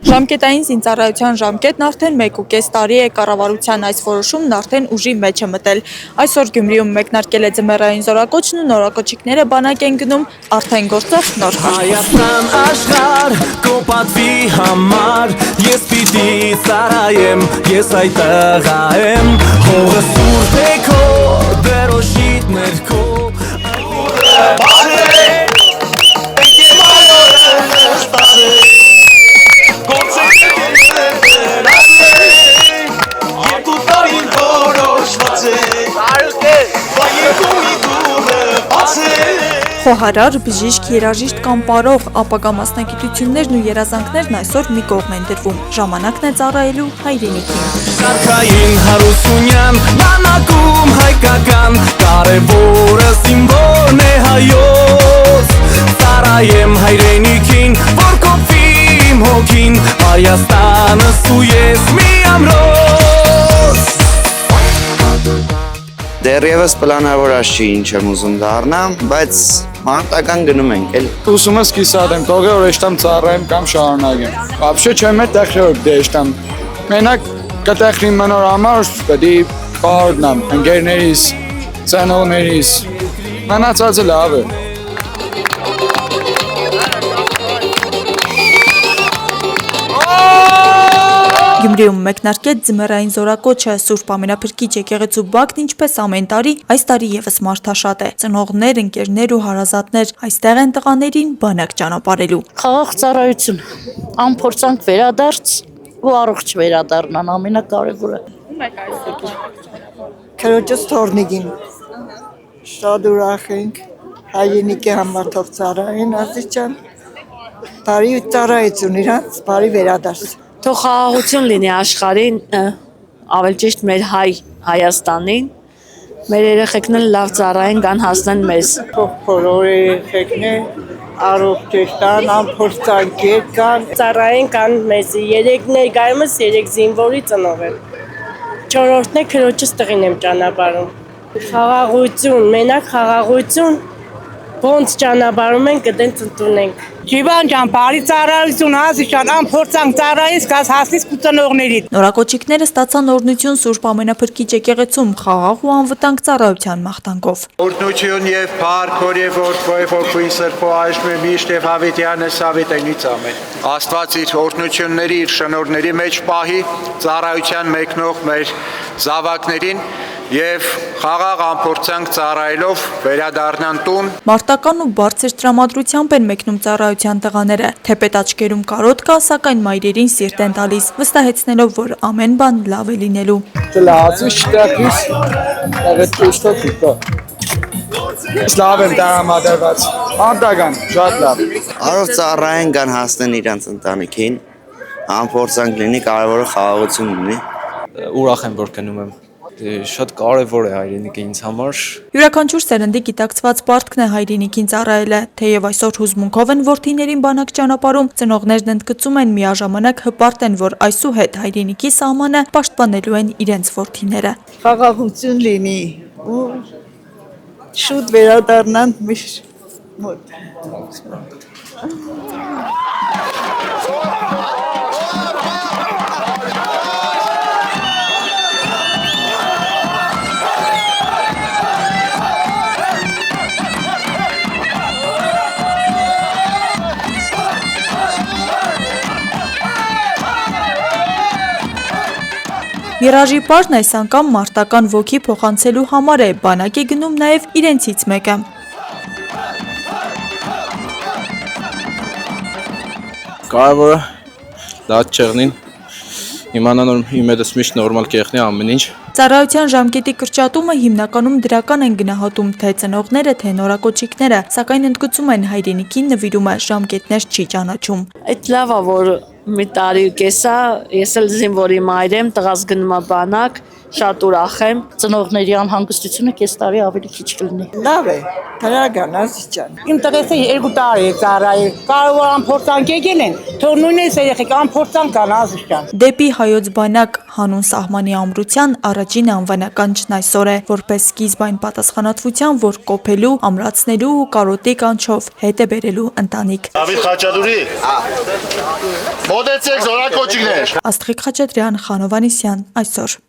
Ժամկետային զինծառայության ժամկետն արդեն 1.5 տարի է, կառավարության այս որոշումն արդեն ուժի մեջ է մտել։ Այսօր Գյումրիում մեկնարկել է ձմեռային զորակոչն ու նորակոչիկները բանակ են գնում արդեն գործող նոր Հայաստան աշխարհ կոպատվի համար ես պիտի ծառայեմ, ես այդ տղա եմ, հողը սուրբ է քո, դերոշիտ քո Խոհարար, բժիշկ, երաժիշտ կամ պարող, ապագա մասնագիտություններն ու երազանքներն այսօր մի կողմ են դրվում։ Ժամանակն է ծառայելու հայրենիքին։ Շարքային հարուսունյան, բանակում հայկական, կարևորը սիմվոն է հայոց, ծառայեմ հայրենիքին, որ կոփի իմ հոգին, Հայաստանս ու ես մի ամրոց։ Դեռևս պլանավորած չի ինչ եմ ուզում դառնամ, բայց մարտական գնում ենք էլ։ Ուզում ես կիսատ եմ, թող որ էշտամ ծառայեմ կամ շարունակեմ։ Вообще չեմ է տեխնիկ դեշտամ։ Մենակ կտեխնի մնոր համար պետք է բարդնամ ընկերներիս, ցանոներիս։ Մնացածը լավ է։ Գյումրիում մեկնարկեց ձմեռային զորակոչը, Սուրբ Ամենափրկիչ եկեղեցու բակն ինչպես ամեն տարի, այս տարի եւս մարդաշատ է։ Ծնողներ, ընկերներ ու հարազատներ այստեղ են տղաներին բանակ ճանապարհելու։ Խաղաղ ծառայություն, անփորձանք վերադարձ ու առողջ վերադառնան ամենակարևորը։ Քրոջս թորնիկին շատ ուրախ ենք հայրենիքի համար թող ծառայեն Ազիջան։ Բարի ծառայություն իրանց, բարի վերադարձ։ Թող խաղաղություն լինի աշխարհին, ավելի ճիշտ մեր Հայաստանին, մեր երեխեքն էլ լավ ծառայեն կան հասնեն մեզ։ Թող բոլոր երեխեքն առողջ տան, անփորձանքեր կան, ծառայեն կան մեզ 3 ներկայումս 3 զինվորի ծնող են։ 4-րդն է քրոջս տղին եմ ճանապարհում։ Խաղաղություն, մենակ խաղաղություն, ոնց ճանապարհում ենք, դենց ընդունենք։ Ջիվան ջան, բարի ծառայություն, Ազիջան, անփորձանք ծառայես, կաս հասնես կուտնողներին։ Նորակոչիկները ստացան օրհնություն Սուրբ Ամենափրկիչ եկեղեցում խաղաղ ու անվտանգ ծառայության մաղթանքով։ Օրհնություն եւ փառք Հոր եւ Որդու Սրբո այժմ միշտ եւ հավիտյանս հավիտենից ամեն։ Աստված իր օրհնությունների, իր շնորհների մեջ պահի ծառայության մեկնող մեր զավակներին եւ խաղաղ անփորձանք ծառայելով վերադառնան տուն։ Մարտական ու բարձր տրամադրությամբ են մեկնում ծառայության տղաները, թեպետ աչքերում կարոտ կա, սակայն մայրերին սիրտ են տալիս, վստահեցնելով, որ ամեն բան լավ է լինելու։ Լացուս չտակիս, այդ ուստոքա։ Լավ եմ դարամադրված, մարտական, շատ լավ։ Առողջ ծառայեն կան հասնեն իրանց ընտանիքին, անփորձանք լինի, կարևորը խաղաղություն լինի։ Ուրախ եմ, որ գնում եմ։ Շատ կարևոր է հայրենիքը ինձ համար։ Յուրաքանչյուր սերնդի գիտակցված պարտքն է հայրենիքին ծառայելը, թեև այսօր հուզմունքով են որդիներին բանակ ճանապարհում, ծնողներն ընդգծում են միաժամանակ հպարտ են, որ այսուհետ հայրենիքի սահմանը պաշտպանելու են իրենց որդիները։ խաղաղություն լինի ու շուտ վերադառնան միշտ մոտ։ Երաժի պարն այս անգամ մարտական ոգի փոխանցելու համար է, բանակ է գնում նաև իրենցից մեկը։ Կարևորը լավ չեղնին, իմանան որ իմ հետս միշտ նորմալ կեղնի ամեն ինչ։ Ծառայության ժամկետի կրճատումը հիմնականում դրական են գնահատում թե ծնողները, թե նորակոչիկները, սակայն ընդգծում են հայրենիքին նվիրումը ժամկետներ չի ճանաչում։ Այդ լավ է, որ մի տարի ու կեսա, ես էլ զինվորի մայր եմ, տղաս գնում է բանակ, շատ ուրախ եմ։ Ծնողների անհանգստությունը կես տարի ավելի քիչ կլինի։ Լավ է, դրական ասիճան։ Իմ տղեսը 2 տարի է ծառայել։ Կարող է անփորձանք եկել են, թող նույնպես երեխեք անփորձանք կան ազգան։ Դեպի հայոց բանակ հանուն սահմանի ամրության առաջին անվանականչն այսօր է, որպես սկիզբ այն պատասխանատվության, որ կոփելու, ամրացնելու ու կարոտի կանչով հետ է բերելու ընտանիք։ Դավիթ Խաչատուրի։ Մոտեցեք զորակոչիկներ։ Աստղիկ Խաչատրյան, Խանով Անիսյան, այսօր։